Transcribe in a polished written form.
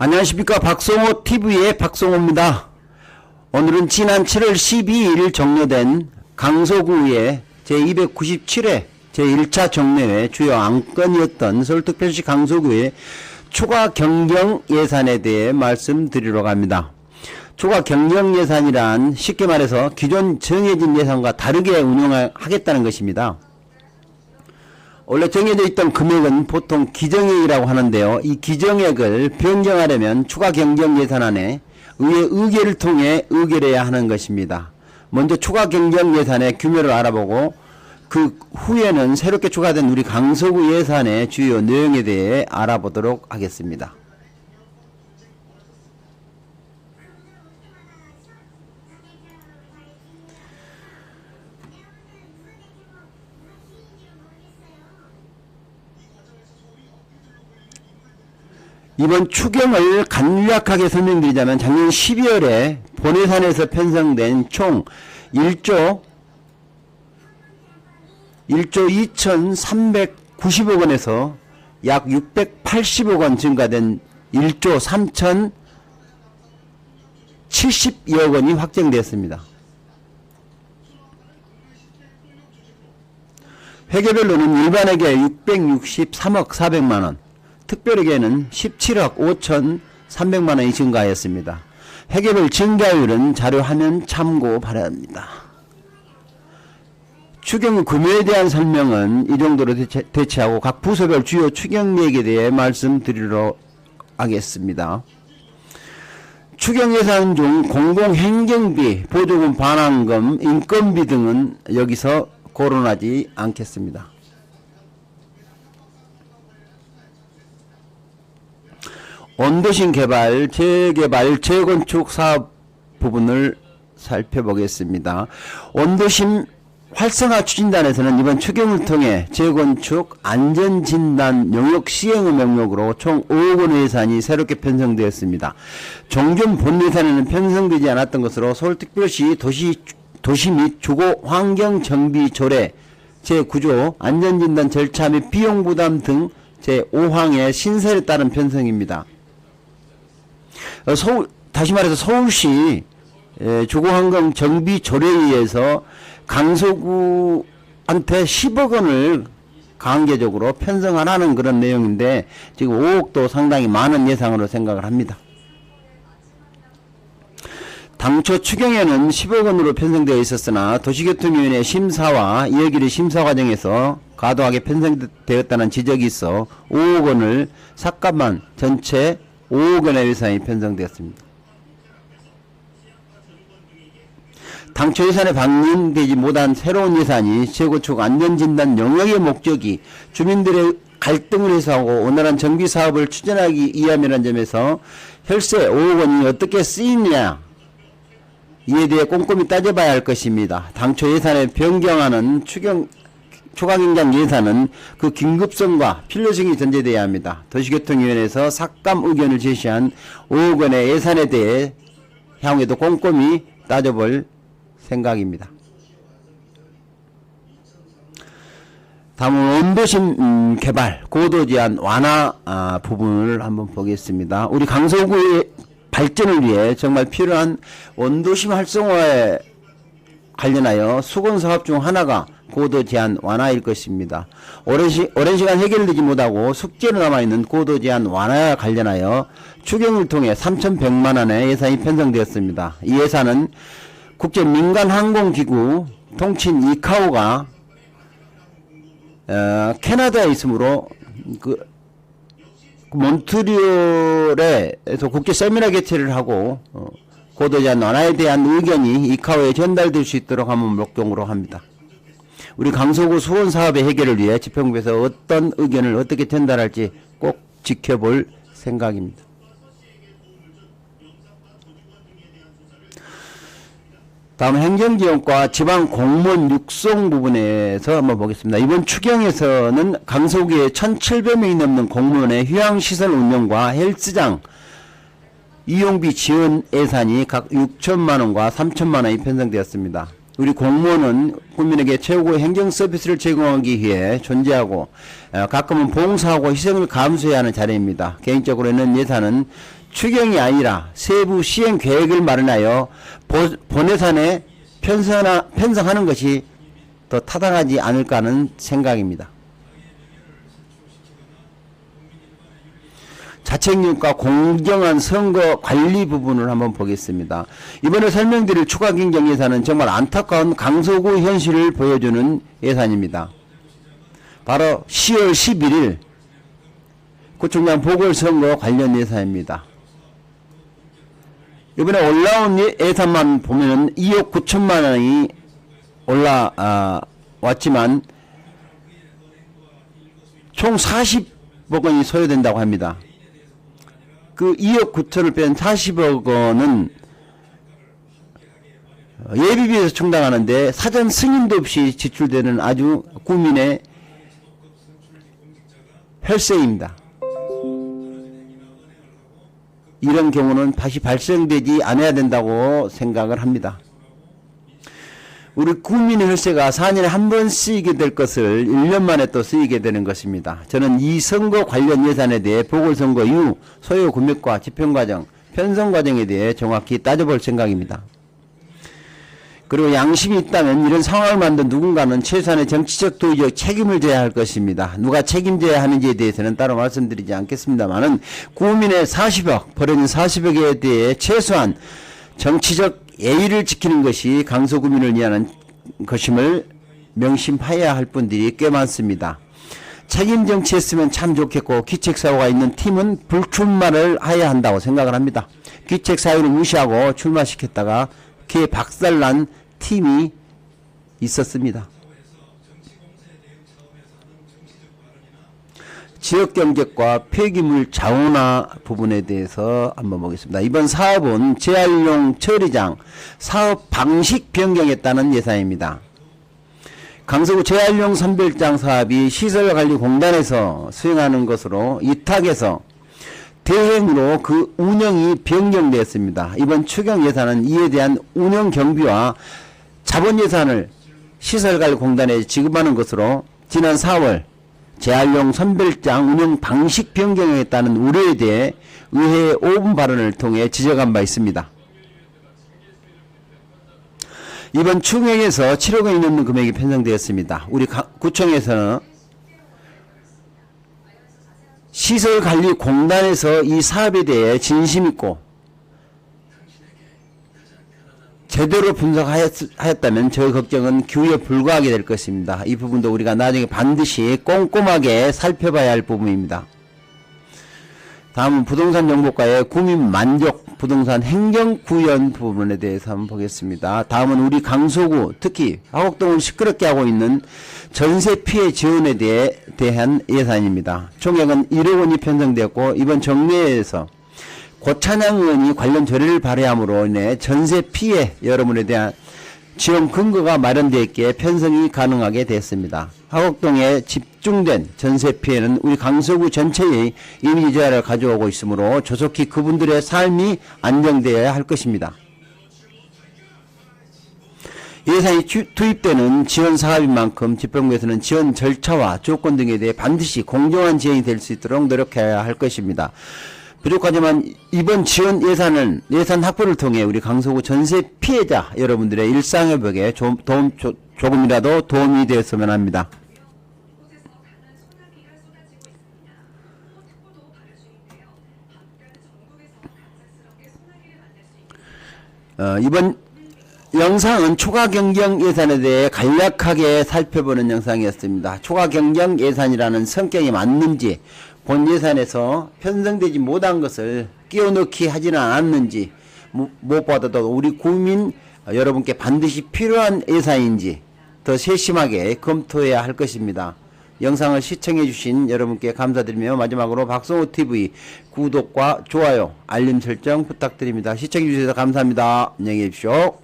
안녕하십니까. 박성호 TV의 박성호입니다. 오늘은 지난 7월 12일 종료된 강서구의 제297회 제1차 정례회 주요 안건이었던 서울특별시 강서구의 추가 경정 예산에 대해 말씀드리러 갑니다. 추가 경정 예산이란 쉽게 말해서 기존 정해진 예산과 다르게 운영하겠다는 것입니다. 원래 정해져 있던 금액은 보통 기정액이라고 하는데요. 이 기정액을 변경하려면 추가 경정 예산안에 의회 의결을 통해 의결해야 하는 것입니다. 먼저 추가 경정 예산의 규모를 알아보고 그 후에는 새롭게 추가된 우리 강서구 예산의 주요 내용에 대해 알아보도록 하겠습니다. 이번 추경을 간략하게 설명드리자면 작년 12월에 본예산에서 편성된 총 1조 2,390억 원에서 약 680억 원 증가된 1조 3,070여 원이 확정되었습니다. 회계별로는 일반회계 663억 400만원, 특별회계는 17억 5,300만원이 증가하였습니다. 회계별 증가율은 자료 화면 참고 바랍니다. 추경 규모에 대한 설명은 이 정도로 대체하고 각 부서별 주요 추경액에 대해 말씀드리도록 하겠습니다. 추경 예산 중 공공행정비, 보조금 반환금, 인건비 등은 여기서 거론하지 않겠습니다. 원도심 개발, 재개발, 재건축 사업 부분을 살펴보겠습니다. 원도심 활성화 추진단에서는 이번 추경을 통해 재건축 안전진단 영역 시행의 명목으로 총 5억 원의 예산이 새롭게 편성되었습니다. 종전 본 예산에는 편성되지 않았던 것으로 서울특별시 도시 및 주거 환경 정비 조례 제9조 안전진단 절차 및 비용 부담 등 제5항의 신설에 따른 편성입니다. 다시 말해서 서울시 주거환경 정비 조례에 의해서 강서구한테 10억 원을 강제적으로 편성하라는 그런 내용인데 지금 5억도 상당히 많은 예상으로 생각을 합니다. 당초 추경에는 10억 원으로 편성되어 있었으나 도시교통위원회 심사와 이해기류 심사 과정에서 과도하게 편성되었다는 지적이 있어 5억 원을 삭감한 전체 5억 원의 예산이 편성되었습니다. 당초 예산에 반영되지 못한 새로운 예산이 재건축 안전진단 영역의 목적이 주민들의 갈등을 해소하고 원활한 정비사업을 추진하기 위함이라는 점에서 혈세 5억 원이 어떻게 쓰이느냐 이에 대해 꼼꼼히 따져봐야 할 것입니다. 당초 예산에 변경하는 추가경정 예산은 그 긴급성과 필요성이 전제되어야 합니다. 도시교통위원회에서 삭감 의견을 제시한 5억 원의 예산에 대해 향후에도 꼼꼼히 따져볼 생각입니다. 다음은 원도심 개발, 고도제한 완화 부분을 한번 보겠습니다. 우리 강서구의 발전을 위해 정말 필요한 원도심 활성화에 관련하여 수건사업 중 하나가 고도제한 완화일 것입니다. 오랜 시간 해결되지 못하고 숙제로 남아있는 고도제한 완화에 관련하여 추경을 통해 3,100만원의 예산이 편성되었습니다. 이 예산은 국제민간항공기구 통칭 이카오가 캐나다에 있으므로 몬트리올에서 국제 세미나 개최를 하고 고도제한 완화에 대한 의견이 이카오에 전달될 수 있도록 하면 목적으로 합니다. 우리 강서구 수원 사업의 해결을 위해 집행부에서 어떤 의견을 어떻게 전달할지 꼭 지켜볼 생각입니다. 다음 행정지원과 지방공무원 육성 부분에서 한번 보겠습니다. 이번 추경에서는 강서구에 1,700명이 넘는 공무원의 휴양시설 운영과 헬스장 이용비 지원 예산이 각 6천만원과 3천만원이 편성되었습니다. 우리 공무원은 국민에게 최고의 행정 서비스를 제공하기 위해 존재하고 가끔은 봉사하고 희생을 감수해야 하는 자리입니다. 개인적으로는 예산은 추경이 아니라 세부 시행 계획을 마련하여 본예산에 편성하는 것이 더 타당하지 않을까 하는 생각입니다. 자책력과 공정한 선거 관리 부분을 한번 보겠습니다. 이번에 설명드릴 추가 경정 예산은 정말 안타까운 강서구 현실을 보여주는 예산입니다. 바로 10월 11일 구청장 보궐선거 관련 예산입니다. 이번에 올라온 예산만 보면은 2억 9천만 원이 올라왔지만 총 40억 원이 소요된다고 합니다. 그 2억 9천을 뺀 40억 원은 예비비에서 충당하는데 사전 승인도 없이 지출되는 아주 국민의 혈세입니다. 이런 경우는 다시 발생되지 않아야 된다고 생각을 합니다. 우리 국민의 혈세가 4년에 한 번 쓰이게 될 것을 1년 만에 또 쓰이게 되는 것입니다. 저는 이 선거 관련 예산에 대해 보궐선거 이후 소요 금액과 집행과정, 편성과정에 대해 정확히 따져볼 생각입니다. 그리고 양심이 있다면 이런 상황을 만든 누군가는 최소한의 정치적 도의적 책임을 져야 할 것입니다. 누가 책임져야 하는지에 대해서는 따로 말씀드리지 않겠습니다만은 국민의 40억, 벌어진 40억에 대해 최소한 정치적 예의를 지키는 것이 강서구민을 위한 것임을 명심해야 할 분들이 꽤 많습니다. 책임 정치했으면 참 좋겠고 기책사유가 있는 팀은 불출마를 해야 한다고 생각을 합니다. 기책사유를 무시하고 출마시켰다가 그에 박살난 팀이 있었습니다. 지역경제과 폐기물 자원화 부분에 대해서 한번 보겠습니다. 이번 사업은 재활용 처리장 사업 방식 변경에 따른 예산입니다. 강서구 재활용 선별장 사업이 시설관리공단에서 수행하는 것으로 위탁해서 대행으로 그 운영이 변경되었습니다. 이번 추경 예산은 이에 대한 운영 경비와 자본 예산을 시설관리공단에 지급하는 것으로 지난 4월 재활용 선별장 운영 방식 변경에 따른 우려에 대해 의회 5분 발언을 통해 지적한 바 있습니다. 이번 추경에서 7억 원이 넘는 금액이 편성되었습니다. 우리 구청에서는 시설관리공단에서 이 사업에 대해 진심있고 제대로 분석하였다면 저희 걱정은 규에 불과하게 될 것입니다. 이 부분도 우리가 나중에 반드시 꼼꼼하게 살펴봐야 할 부분입니다. 다음은 부동산 정보과의 국민 만족 부동산 행정 구현 부분에 대해서 한번 보겠습니다. 다음은 우리 강서구 특히 화곡동을 시끄럽게 하고 있는 전세 피해 지원에 대한 예산입니다. 총액은 1억 원이 편성되었고 이번 정례에서 고찬양 의원이 관련 조례를 발의함으로 인해 전세 피해 여러분에 대한 지원 근거가 마련되었기에 편성이 가능하게 됐습니다. 화곡동에 집중된 전세 피해는 우리 강서구 전체의 이미지 저하를 가져오고 있으므로 조속히 그분들의 삶이 안정되어야 할 것입니다. 예산이 투입되는 지원 사업인 만큼 집행부에서는 지원 절차와 조건 등에 대해 반드시 공정한 지원이 될 수 있도록 노력해야 할 것입니다. 부족하지만 이번 지원 예산 확보를 통해 우리 강서구 전세 피해자 여러분들의 일상회복에 조금이라도 도움이 되었으면 합니다. 이번 영상은 초과 경정 예산에 대해 간략하게 살펴보는 영상이었습니다. 초과 경정 예산이라는 성격이 맞는지 본 예산에서 편성되지 못한 것을 끼워넣기 하지는 않았는지 무엇보다도 우리 국민 여러분께 반드시 필요한 예산인지 더 세심하게 검토해야 할 것입니다. 영상을 시청해 주신 여러분께 감사드리며 마지막으로 박성호TV 구독과 좋아요 알림 설정 부탁드립니다. 시청해 주셔서 감사합니다. 안녕히 계십시오.